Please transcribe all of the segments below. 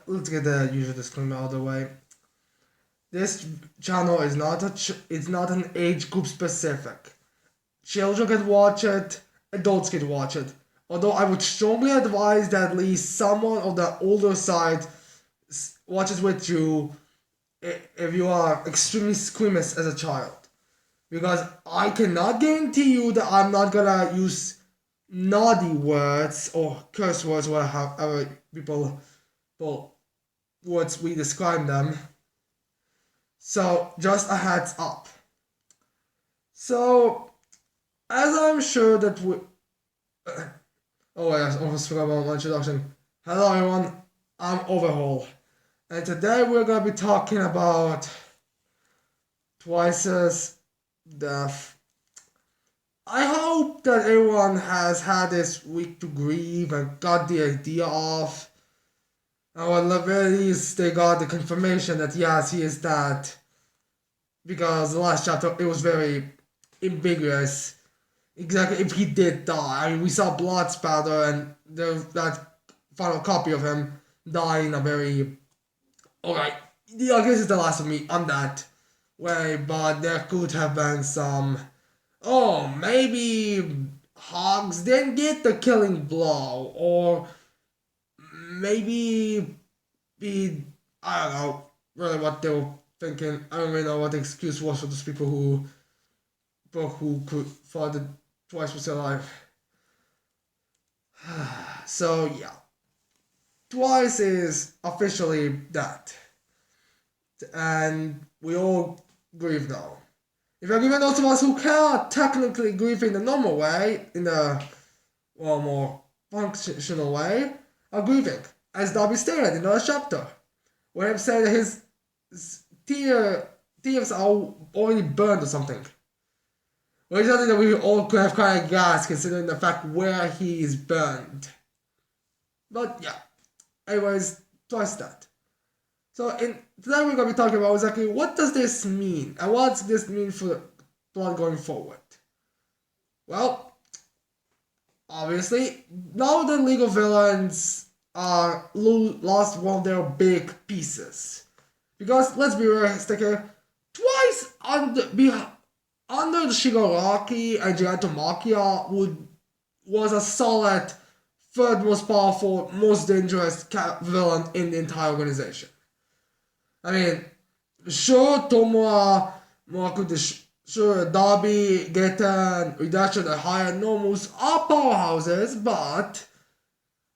let's get the usual disclaimer out of the way. This channel is not it's not an age group specific. Children can watch it, adults can watch it. Although I would strongly advise that at least someone on the older side watches with you if you are extremely squeamish as a child. Because I cannot guarantee you that I'm not gonna use naughty words or curse words, whatever people words we describe them. So just a heads up. So as I'm sure that we oh yes, I almost forgot about my introduction. Hello everyone, I'm Overhaul. And today we're gonna be talking about Twice's death. I hope that everyone has had this week to grieve and got the idea of. And at the very least, they got the confirmation that yes, he is dead. Because the last chapter, it was very ambiguous. Exactly if he did die. I mean, we saw blood spatter and there's that final copy of him dying a very. Alright, I guess it's the last of me on that way, but there could have been some. Oh, maybe Hogs didn't get the killing blow, or maybe be I don't know really what they were thinking. I don't really know what the excuse was for those people who could thought that Twice was alive. So yeah, Twice is officially dead, and we all grieve now. If you're given those of us who cannot technically grieve in the normal way, in the more functional way, are grieving, as Darby stated in the chapter, where he said that his tears are already burned or something. Which is something that we all could have kind of guessed considering the fact where he is burned. But yeah, anyways, Twice that. So today we're going to be talking about exactly what does this mean and what does this mean for the plot going forward. Well, obviously, now the League of Villains lost one of their big pieces. Because, let's be realistic here, Twice under the Shigaraki and Gigantomachia was a solid third most powerful, most dangerous villain in the entire organization. I mean, sure, Tomoa, sure, Darby, Getan, Redaction, and higher normals are powerhouses, but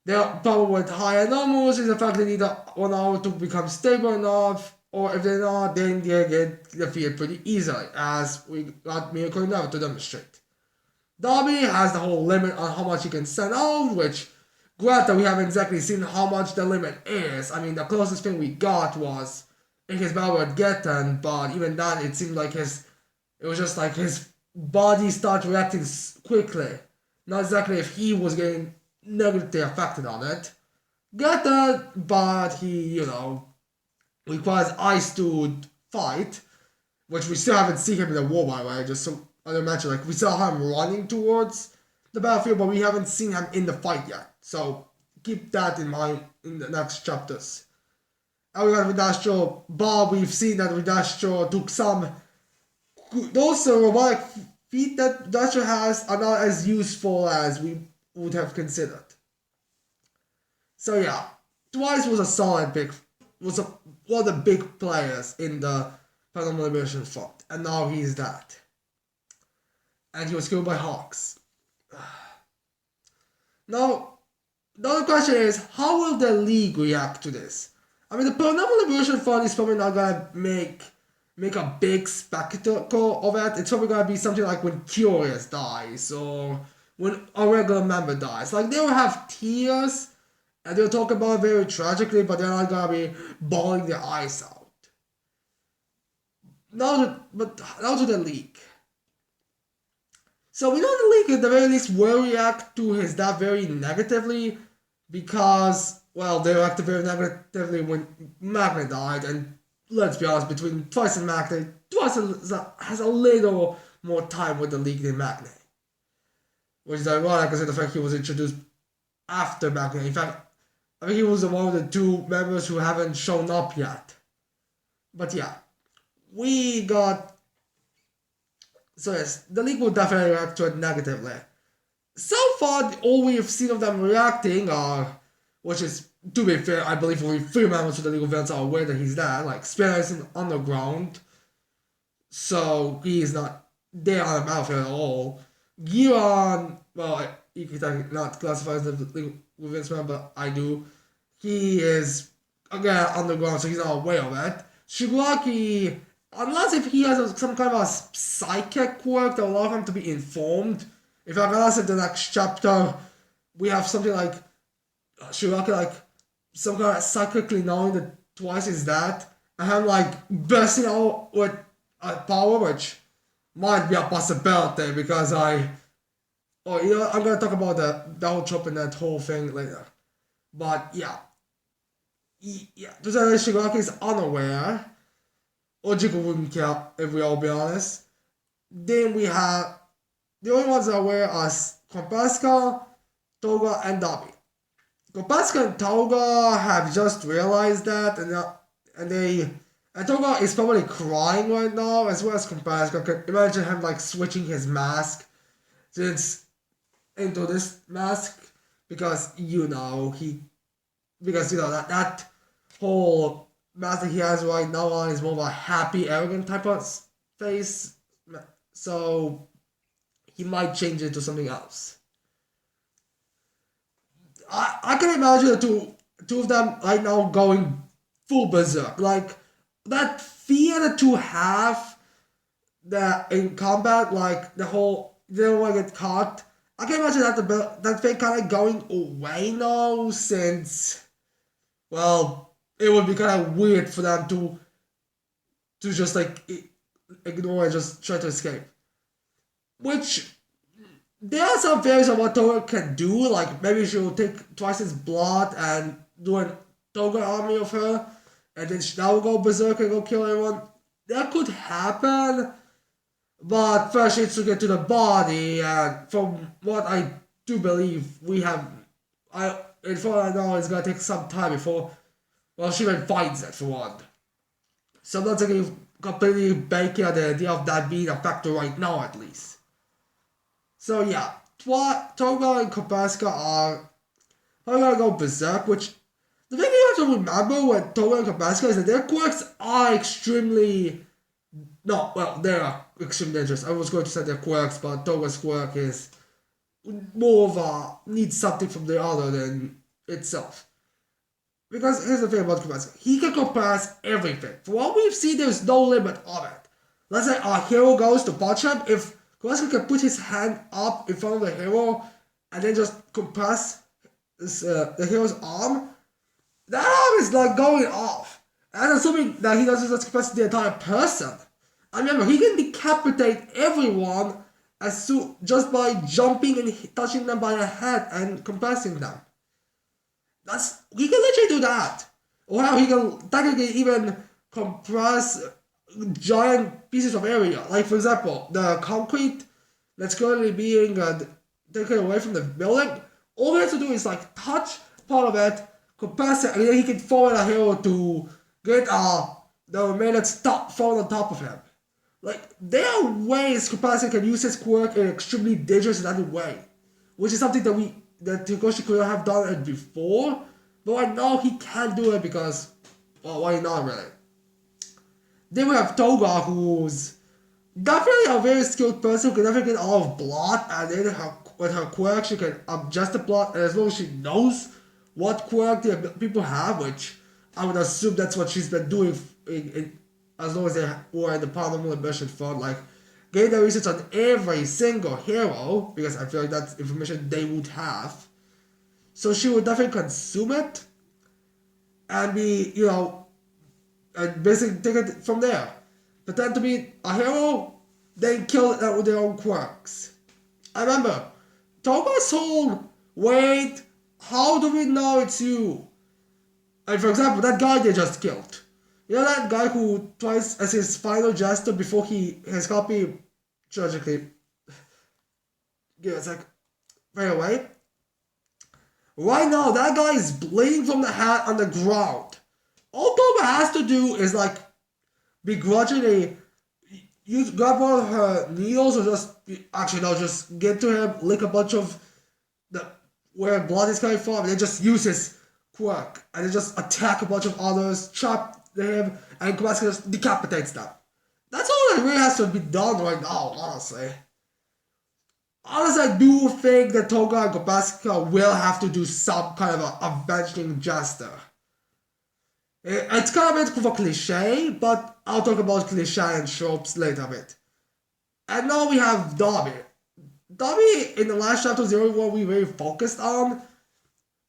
their problem with higher normals is the fact they need 1 hour to become stable enough, or if they're not, then they get defeated pretty easily, as we got Miracle Never to demonstrate. Darby has the whole limit on how much he can send out, which, granted, we haven't exactly seen how much the limit is. I mean, the closest thing we got was in his battle with Getan, but even that, it seemed like it was just like his body started reacting quickly. Not exactly if he was getting negatively affected on it. Getan, but he, requires ice to fight, which we still haven't seen him in the war, by the way, just so I imagine, like, we saw him running towards the battlefield, but we haven't seen him in the fight yet. So, keep that in mind in the next chapters. And we got Vidastro Bob. We've seen that Vidastro took some. Those robotic feet that Vidastro has are not as useful as we would have considered. So yeah, Twice was one of the big players in the Paranormal Liberation Front, and now he's dead. And he was killed by Hawks. Now the question is, how will the League react to this? I mean, the Paranormal Liberation Front is probably not gonna make a big spectacle of it. It's probably gonna be something like when Curious dies or when a regular member dies. Like, they will have tears and they'll talk about it very tragically, but they're not gonna be bawling their eyes out. Now to the League. So we know the League at the very least will react to his death very negatively because, well, they reacted very negatively when Magna died, and let's be honest, between Twice and Magna, Twice has a little more time with the League than Magna. Which is ironic because of the fact he was introduced after Magna. In fact, I mean, he was one of the two members who haven't shown up yet. But yeah, we got. So yes, the league will definitely react to it negatively. So far, all we've seen of them reacting are, which is, to be fair, I believe only 3 members of the League of Villains are aware that he's there. Like, Spinner is in underground, so he is not there on the battlefield at all. Giron, well, you could not classify as the League of Villains member, but I do. He is, again, underground, so he's not aware of it. Shigaraki, unless if he has some kind of a psychic quirk that will allow him to be informed. If I realize in the next chapter we have something like Shigaraki like some kind of psychically knowing that Twice is that, and him like bursting out with power, which might be a possibility because I'm gonna talk about the whole trope and that whole thing later. But yeah, to say that Shigaraki is unaware, or Jiku wouldn't care if we all be honest. Then we have the only ones that are aware are Kompaska, Toga, and Dabi. Kompaska and Toga have just realized that, and Toga is probably crying right now, as well as Kompaska. Can imagine him like switching his mask since into this mask because that whole mask that he has right now on is more of a happy, arrogant type of face. So he might change it to something else. I can imagine the two of them right now going full berserk. Like that fear that two have that in combat, like the whole they don't want to get caught. I can imagine that thing kind of going away now since, well, it would be kind of weird for them to just like ignore and just try to escape. Which there are some theories on what Toga can do, like maybe she'll take Twice's blood and do a Toga army of her, and then that will go berserk and go kill everyone. That could happen, but first she needs to get to the body, and from what I do believe, for I know, it's gonna take some time before, well, she even finds it for one. So I'm not taking completely banking on the idea of that being a factor right now, at least. So yeah, Toga and Kopaska are gonna go berserk, which the thing you have to remember with Toga and Kopaska is that their quirks are extremely no, well, they are extremely dangerous. I was going to say their quirks, but Toga's quirk is more of a needs something from the other than itself. Because here's the thing about Kopaska. He can compress everything. For what we've seen, there's no limit on it. Let's say our hero goes to punch him, if Kopaska can put his hand up in front of the hero and then just compress the hero's arm, that arm is like going off. And assuming that he doesn't just compress the entire person. I remember, he can decapitate everyone just by jumping and touching them by the head and compressing them. He can literally do that. Or how he can technically even compress giant pieces of area. Like for example, the concrete that's currently being taken away from the building. All he has to do is like touch part of it, compress it, and then he can forward a hero to get the remaining stuff fall on top of him. Like there are ways Kopaska can use his quirk in an extremely dangerous and other way, which is something that Togoshi could have done it before, but right now he can't do it because, well, why not really? Then we have Toga, who's definitely a very skilled person who can definitely get a lot of blood, and then with her quirk she can adjust the blood, and as long as she knows what quirk the people have, which I would assume that's what she's been doing as long as they were in the paranormal mission fund, like getting the research on every single hero, because I feel like that's information they would have. So she would definitely consume it and be, and basically take it from there. Pretend to be a hero, then kill it with their own quirks. I remember, Toga's whole, wait, how do we know it's you? And for example, that guy they just killed. You know that guy who twice as his final gesture before his copy tragically give a sec right away? Right now, that guy is bleeding from the head on the ground. All Toga has to do is like begrudgingly use grab one of her needles or just actually no, just get to him, lick a bunch of the where blood is coming from, and then just use his quirk and then just attack a bunch of others, trap him, and Kobaska just decapitates them. That's all that really has to be done right now, honestly. Honestly, I do think that Toga and Kobaska will have to do some kind of a avenging gesture. It's kind of a bit of a cliche, but I'll talk about cliche and tropes later a bit. And now we have Dobby. Dobby, in the last chapter, is the only one we really focused on.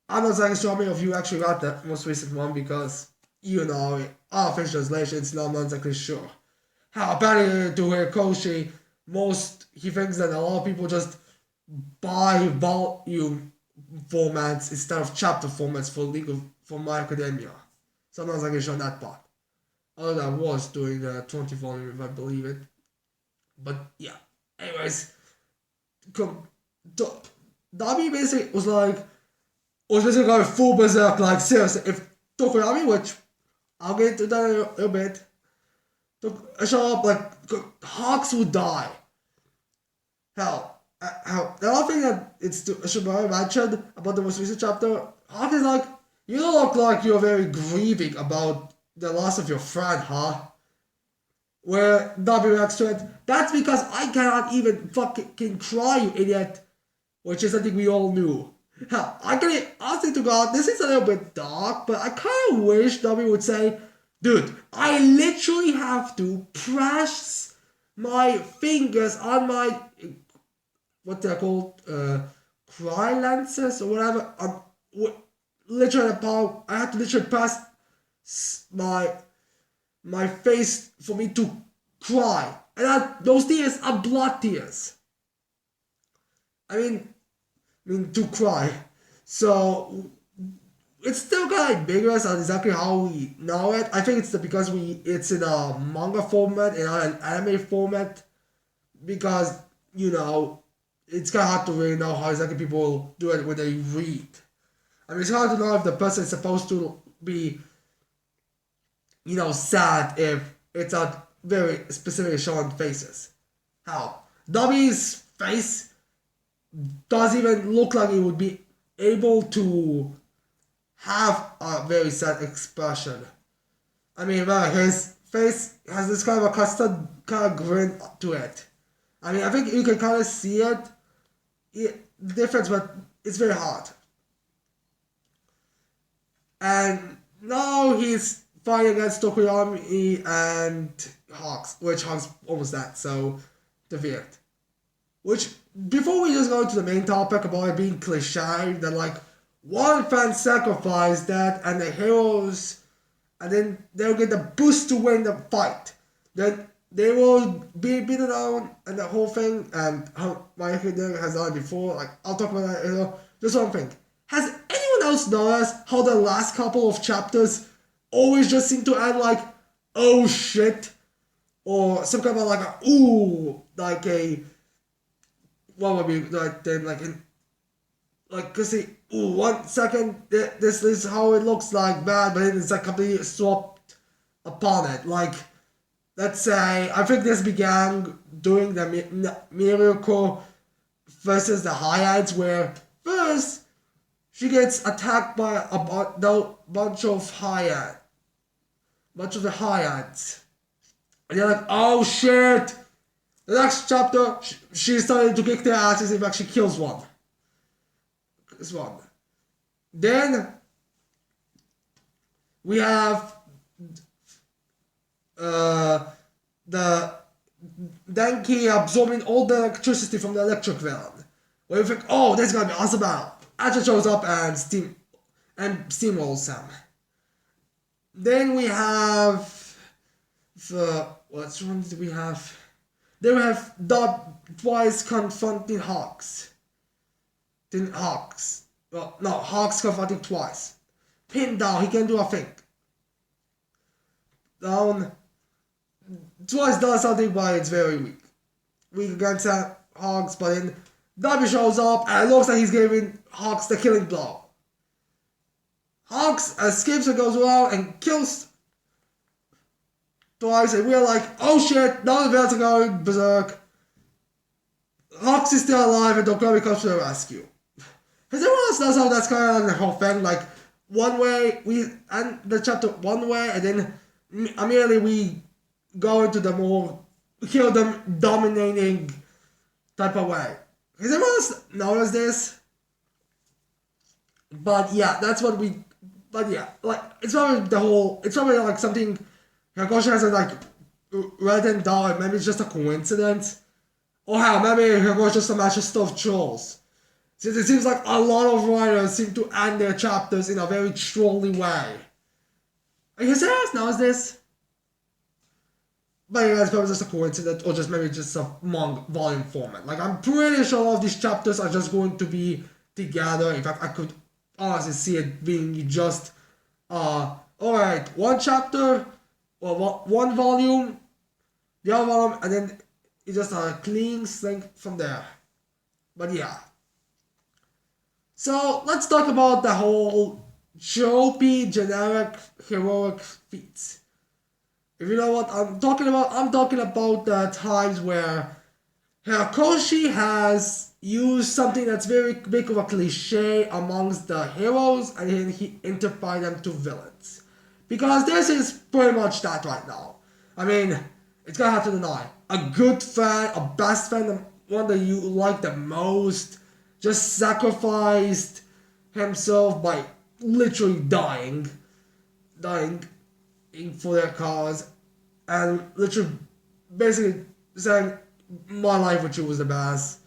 I'm not exactly sure how many of you actually got the most recent one because, you know, unofficial translation, it's not exactly sure. How apparently to Hirikoshi, he thinks that a lot of people just buy volume formats instead of chapter formats for My Academia. So I'm not exactly sure on that part. Although I was doing the 20 volume if I believe it. But yeah. Anyways, Dobby basically was basically going full berserk, like seriously, if Tokoyami, which I'll get into that in a little bit, show up, like, Hawks would die. The other thing that should be mentioned about the most recent chapter, Hawk is like, you don't look like you're very grieving about the loss of your friend, huh? Where Dobby reacts to it, that's because I cannot even fucking cry, you idiot. Which is something we all knew. Hell, honestly to God, this is a little bit dark, but I kind of wish Dobby would say, dude, I literally have to press my fingers on my, what they're called, cry lenses or whatever. Literally, I had to literally press my face for me to cry. And those tears are blood tears. I mean to cry. So it's still kind of ambiguous on exactly how we know it. I think it's because it's in a manga format and not an anime format, because it's kind of hard to really know how exactly people do it when they read. I mean, it's hard to know if the person is supposed to be sad if it's not very specifically shown faces. How Dobby's face doesn't even look like it would be able to have a very sad expression. I mean, his face has this kind of a custard kind of grin to it. I mean, I think you can kind of see the difference, but it's very hard. And now he's fighting against Tokoyami and Hawks, which Hawks almost dead, so defeated. Which, before we just go into the main topic about it being cliche, that like one fan sacrificed that and the heroes, and then they'll get the boost to win the fight. Then they will be beaten down and the whole thing, and how my opinion has done before. Like, I'll talk about that. Just one thing. Has anyone else noticed how the last couple of chapters always just seem to end like, oh shit, or some kind of like a ooh, like a what would be like then cause see, ooh, 1 second this is how it looks like bad, but then it's like completely swapped upon it. Like, let's say I think this began during the Miracle versus the Hyads, where first she gets attacked by a bunch of the Hyads. And you're like, oh shit! The next chapter, she's starting to kick their asses if she kills one. Then, we have the Denki absorbing all the electricity from the electric villain. Where you think, oh, this is gonna be awesome battle. Acha shows up and steamrolls him. Then we have what ones do we have? Then we have Dob twice confronting Hawks. Then Hawks. Well, no, Hawks confronting twice. Pinned down, he can do a thing. Down. Twice does something, but it's very weak. Weak against Hawks, but then Dobby shows up and it looks like he's giving Hawks the killing blow. Hawks escapes and goes around and kills twice, and we're like, oh shit, now the villains are going berserk. Hawks is still alive, and Dokkaebi comes to the rescue. Has everyone else knows how that's kind of like the whole thing? Like, one way, we end the chapter one way, and then immediately we go into the more kill them dominating type of way. Has everyone else noticed this? But yeah, that's what we. But yeah, like it's probably the whole. It's probably like something Hakoshi hasn't like written down. Maybe it's just a coincidence, or hell, maybe Hakoshi just a match of trolls. Since it seems like a lot of writers seem to end their chapters in a very trolly way. Has anyone else knows this? But yeah, it's probably just a coincidence, or just maybe just a manga volume format. Like I'm pretty sure all of these chapters are just going to be together. In fact, I could honestly see it being just, alright, one chapter, or one volume, the other volume, and then it's just a clean slink from there. But yeah. So let's talk about the whole tropey, generic, heroic feats. If you know what I'm talking about the times where Hakoshi has used something that's very big of a cliche amongst the heroes, and then he interpreted them to villains. Because this is pretty much that right now. I mean, it's gonna have to deny. A good friend, a best friend, the one that you like the most, just sacrificed himself by literally dying for their cause, and literally basically saying my life with you was the best,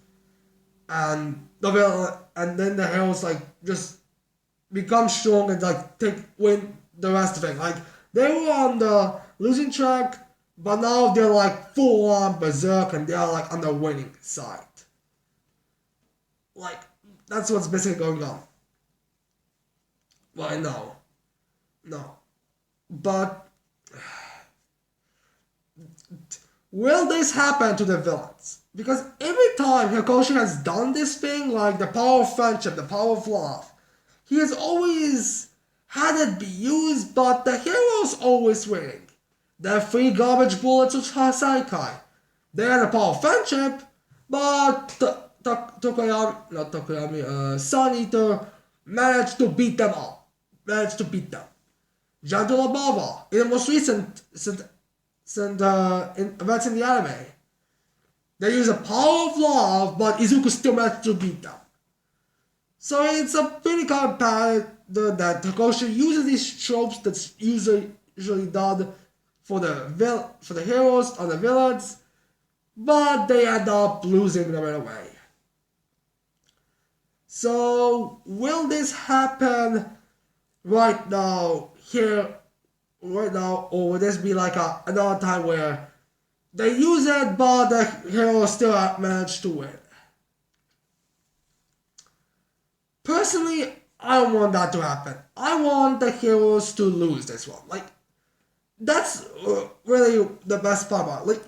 and then the heroes like just become strong and like win the rest of it. Like they were on the losing track, but now they're like full on berserk and they're like on the winning side. Like that's what's basically going on. Well, no, but will this happen to the villains? Because every time Hakoshi has done this thing, like the power of friendship, the power of love, he has always had it be used, but the hero's always winning. The 3 garbage bullets of Saikai. They had the power of friendship, but Sun Eater managed to beat them all. Gentle Abava, in the most recent events in the anime, they use the power of love, but Izuku still managed to beat them. So it's a pretty common pattern that Hakoshi uses these tropes that's usually done for the heroes or the villains, but they end up losing them right away. So will this happen right now, or will this be like another time where they use it, but the heroes still manage to win? Personally, I don't want that to happen. I want the heroes to lose this one. Like, that's really the best part about it. Like,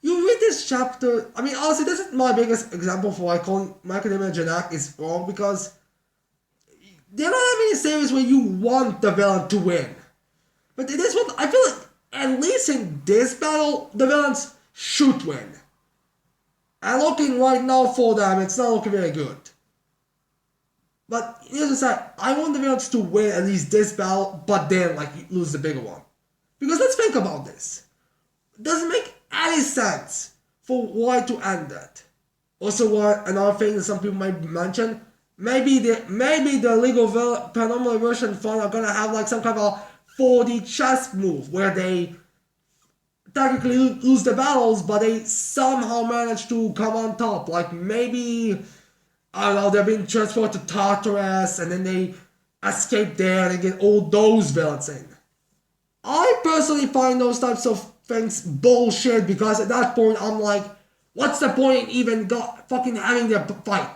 you read this chapter, I mean, honestly, this is my biggest example for why calling My Academia Genak is wrong, because there are not that many series where you want the villain to win. But in this one, I feel like, at least in this battle, the villains should win. And looking right now for them, it's not looking very good. But here's the side, I want the villains to win at least this battle, but then like lose the bigger one. Because let's think about this. It doesn't make any sense for why to end that. Also, another thing that some people might mention, maybe the legal paranormal version fun are gonna have like some kind of 4D chess move where they technically lose the battles, but they somehow manage to come on top. Like maybe, I don't know, they're being transported to Tartarus and then they escape there and they get all those villains in. I personally find those types of things bullshit, because at that point I'm like, what's the point in even fucking having their fight?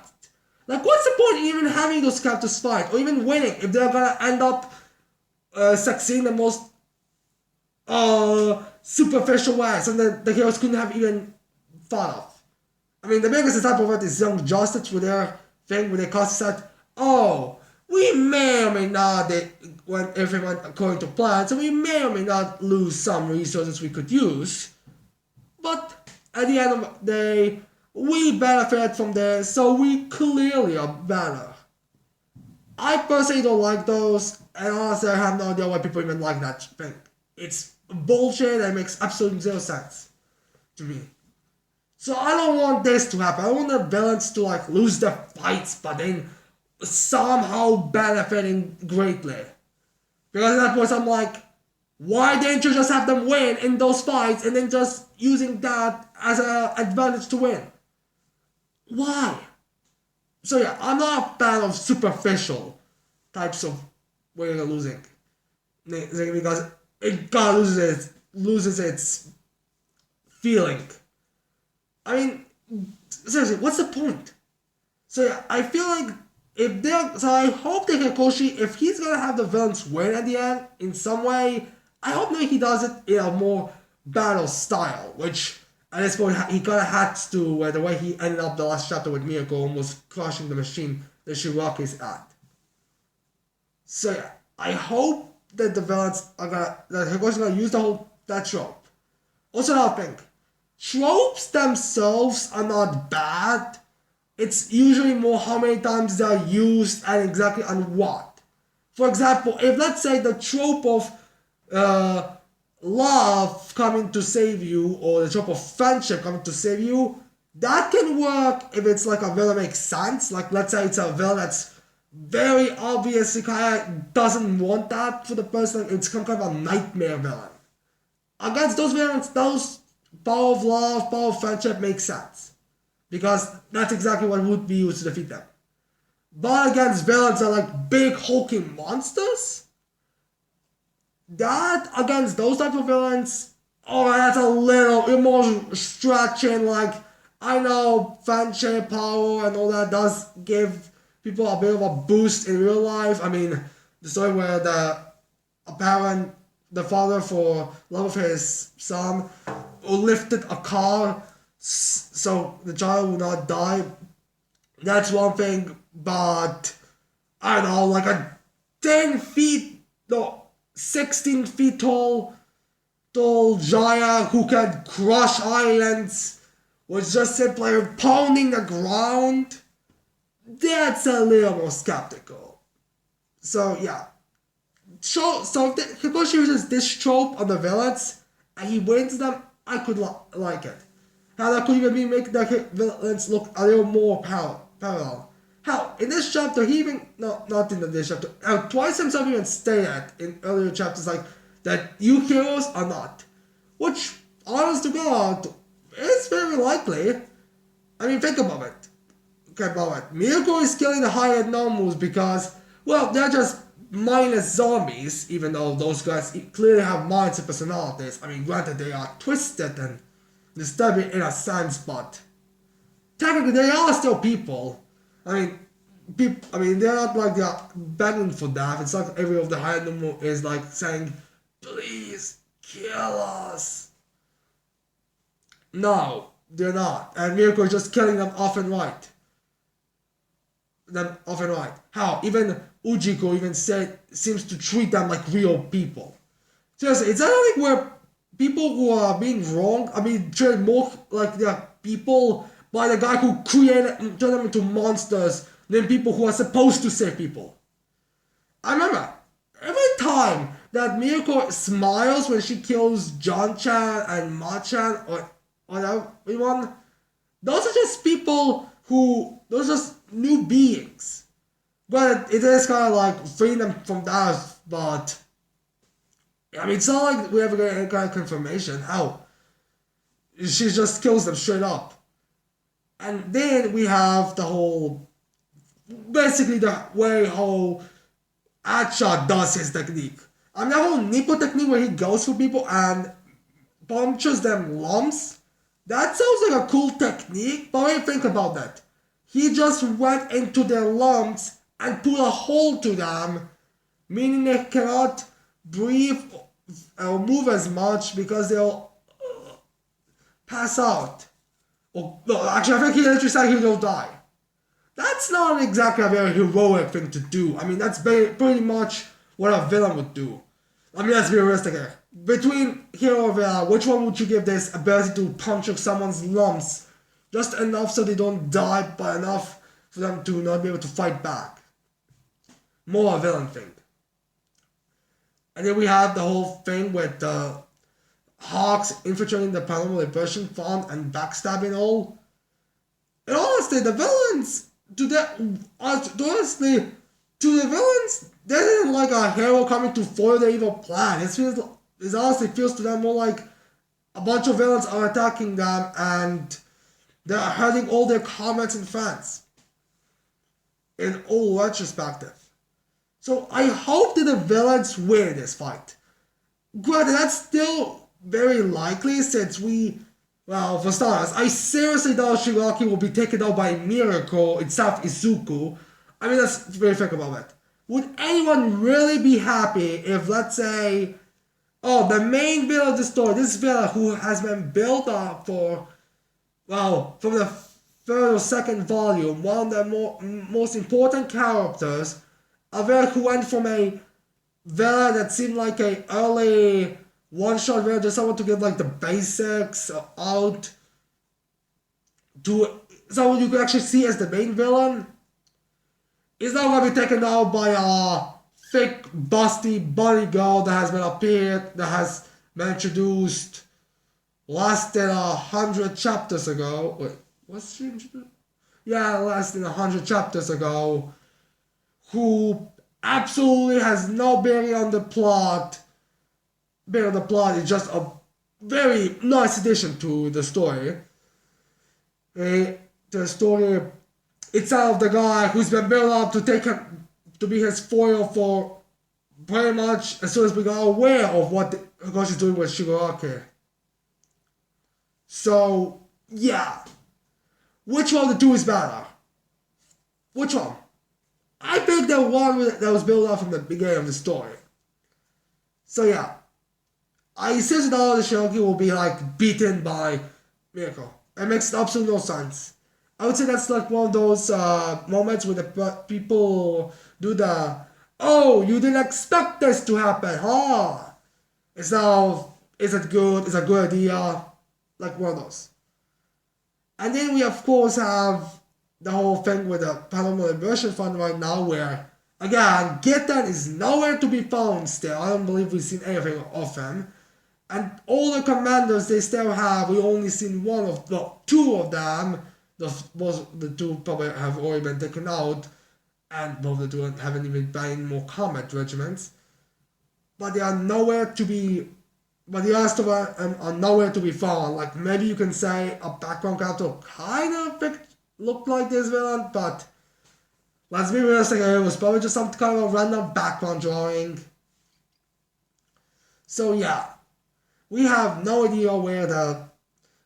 Like, what's the point in even having those characters fight or even winning if they're gonna end up succeeding the most superficial way, something the heroes couldn't have even thought of. I mean, the biggest example of it is Young Justice with their thing where they constantly said, oh, we may or may not when everything went according to plan, so we may or may not lose some resources we could use. But at the end of the day, we benefit from this, so we clearly are better. I personally don't like those, and honestly, I have no idea why people even like that thing. It's bullshit and makes absolutely zero sense to me. So I don't want this to happen. I don't want the villains to like lose their fights, but then somehow benefiting greatly. Because at that point I'm like, why didn't you just have them win in those fights and then just using that as an advantage to win? Why? So yeah, I'm not a fan of superficial types of winning or losing. Because it kind of loses its feeling. I mean, seriously, what's the point? So yeah, I feel like so I hope that Kikoshi, if he's gonna have the villains win at the end in some way, I hope that he does it in a more battle style, which at this point he kinda had to, where the way he ended up the last chapter with Miyako almost crushing the machine that Shiraki's at. So yeah, I hope that the villains that Kikoshi's gonna use that trope. Also another thing, tropes themselves are not bad. It's usually more how many times they're used and exactly on what. For example, if let's say the trope of love coming to save you, or the trope of friendship coming to save you, that can work if it's like a villain makes sense. Like let's say it's a villain that's very obviously kind of doesn't want that for the person. It's some kind of a nightmare villain. Against those villains, those power of love, power of friendship makes sense. Because that's exactly what would be used to defeat them. But against villains that are like big hulking monsters, that against those type of villains, oh, that's a little more stretching. Like, I know friendship, power, and all that does give people a bit of a boost in real life. I mean, the story where the father, for love of his son, lifted a car so the child will not die. That's one thing, but I don't know, like a 16 feet tall giant who can crush islands was just simply pounding the ground. That's a little more skeptical. So yeah. So if Hikoshi uses this trope on the villains and he wins them, I could like it. How that could even make the villains look a little more parallel. How in this chapter he even not in this chapter, twice himself even stated in earlier chapters like that you heroes are not. Which, honest to God, is very likely. I mean, think about it. Okay, about it. Miyako is killing the higher normals because, well, they're just mindless zombies, even though those guys clearly have minds and personalities. I mean, granted, they are twisted and disturbing in a sense, but technically they are still people. I mean, they're not like they're begging for death. It's like every of the higher normal is like saying, "Please kill us." No, they're not, and Miyako is just killing them off and right. How even Ujiko even seems to treat them like real people. Seriously, it's not like where people who are being wronged are being treated more like they're people by the guy who turned them into monsters than people who are supposed to save people. I remember every time that Miyako smiles when she kills John-chan and Ma-chan or everyone, those are just people those are just new beings. But it is kind of like freeing them from death, but I mean, it's not like we ever get any kind of confirmation how she just kills them straight up. And then we have the whole, basically the way how Acha does his technique. I mean, the whole Nippo technique where he goes for people and punctures them lumps, that sounds like a cool technique, but when you think about that, he just went into their lumps and put a hole to them, meaning they cannot breathe or move as much because they'll pass out. Or, no, actually, I think he literally said he'll die. That's not exactly a very heroic thing to do. I mean, that's pretty much what a villain would do. I mean, let's be realistic here. Between hero and villain, which one would you give this ability to puncture someone's lumps just enough so they don't die, but enough for them to not be able to fight back? More a villain thing. And then we have the whole thing with the Hawks infiltrating the paranormal liberation fund and backstabbing all. And honestly, the villains, honestly, to the villains, they didn't like a hero coming to foil their evil plan. It honestly feels to them more like a bunch of villains are attacking them and they're hurting all their comrades and friends. In all retrospective. So I hope that the villains win this fight. Granted, that's still very likely since well, for starters, I seriously doubt Shigaraki will be taken out by Miracle instead of Izuku. I mean, let's really think about it. Would anyone really be happy if, let's say, the main villain of the story, this villain who has been built up from the third or second volume, one of the most important characters, a villain who went from a villain that seemed like a early one-shot villain, just someone to get like the basics out, to someone you could actually see as the main villain, is now going to be taken out by a thick, busty bunny girl that has been introduced less than 100 chapters ago. Wait, was she introduced? Yeah, less than 100 chapters ago, who absolutely has no bearing on the plot. Bearing on the plot is just a very nice addition to the story. The story itself, the guy who's been built up to be his foil for pretty much as soon as we got aware of what Higoshi's doing with Shigaraki. So, yeah. Which one of the two is better? Which one? I think the one that was built up from the beginning of the story. So yeah. I seriously doubt that Shigaraki will be like beaten by Miracle. It makes absolutely no sense. I would say that's like one of those moments where the people do you didn't expect this to happen, huh? Is it good? Is a good idea? Like one of those. And then we of course have the whole thing with the paranormal liberation fund right now where, again, Gitten is nowhere to be found still. I don't believe we've seen anything of him. And all the commanders they still have, we only seen two of them. The two probably have already been taken out, and both the two haven't even been in more combat regiments. But they are nowhere to be. But the rest of them are nowhere to be found. Like maybe you can say a background character kind of looked like this villain, but let's be realistic. It was probably just some kind of random background drawing. So yeah, we have no idea where the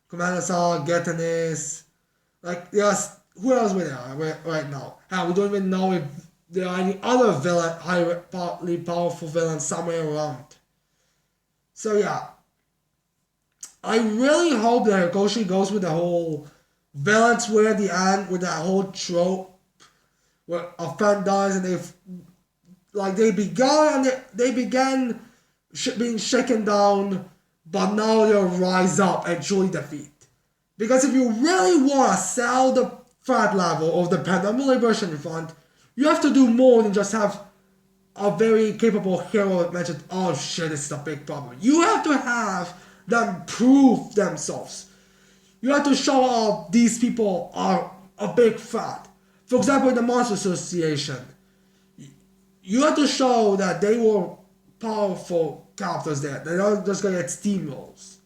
commanders are. Gitten is. Like, yes, who else we there right now? And we don't even know if there are any other highly powerful villains somewhere around. So yeah, I really hope that Higoshi goes with the whole villains win at the end with that whole trope where a friend dies and they began being shaken down, but now they'll rise up and truly defeat. Because if you really want to sell the threat level of the Paranormal Liberation Front, you have to do more than just have a very capable hero that mentioned, oh shit, this is a big problem. You have to have them prove themselves. You have to show off these people are a big threat. For example, in the Monster Association, you have to show that they were powerful characters there. They're not just going to get steamrolls.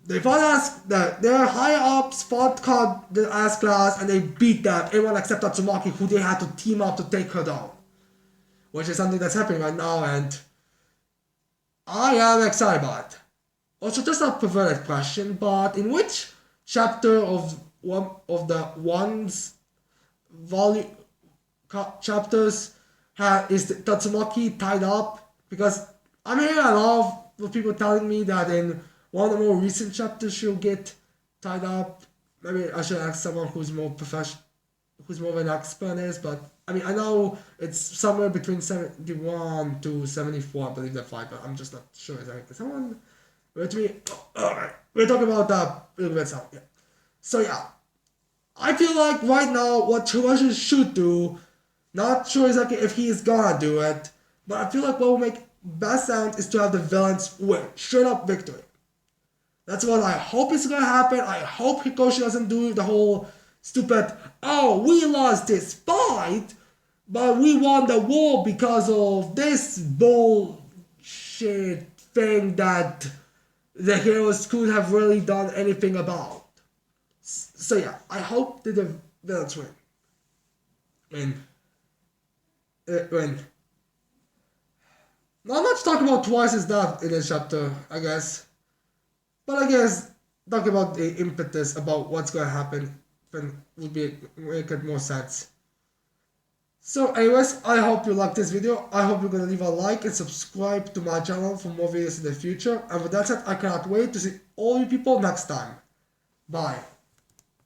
They fought their higher ups fought the S class and they beat them, everyone except Tatsumaki, who they had to team up to take her down. Which is something that's happening right now, and I am excited about it. Also, just a perverted question, but in which chapter of one of the one's volume chapters is Tatsumaki tied up? Because I'm hearing a lot of people telling me that in one of the more recent chapters she'll get tied up. Maybe I should ask someone who's more who's more of an expert on this, but I mean, I know it's somewhere between 71 to 74, I believe that fight, but I'm just not sure exactly. Someone, wait me. Alright, we're talking about that a little bit now. Yeah. So yeah, I feel like right now what Chirashi should do, not sure exactly if he is gonna do it, but I feel like what will make best sound is to have the villains win, straight up victory. That's what I hope is gonna happen. I hope Hikoshi doesn't do the whole stupid, oh, we lost this fight, but we won the war because of this bullshit thing that the heroes could have really done anything about. So yeah, I hope that the villains win. Win. Not much talk about Twice's death in this chapter, I guess. But I guess talk about the impetus about what's gonna happen would be make it more sense. So anyways, I hope you liked this video. I hope you're gonna leave a like and subscribe to my channel for more videos in the future. And with that said, I cannot wait to see all you people next time. Bye.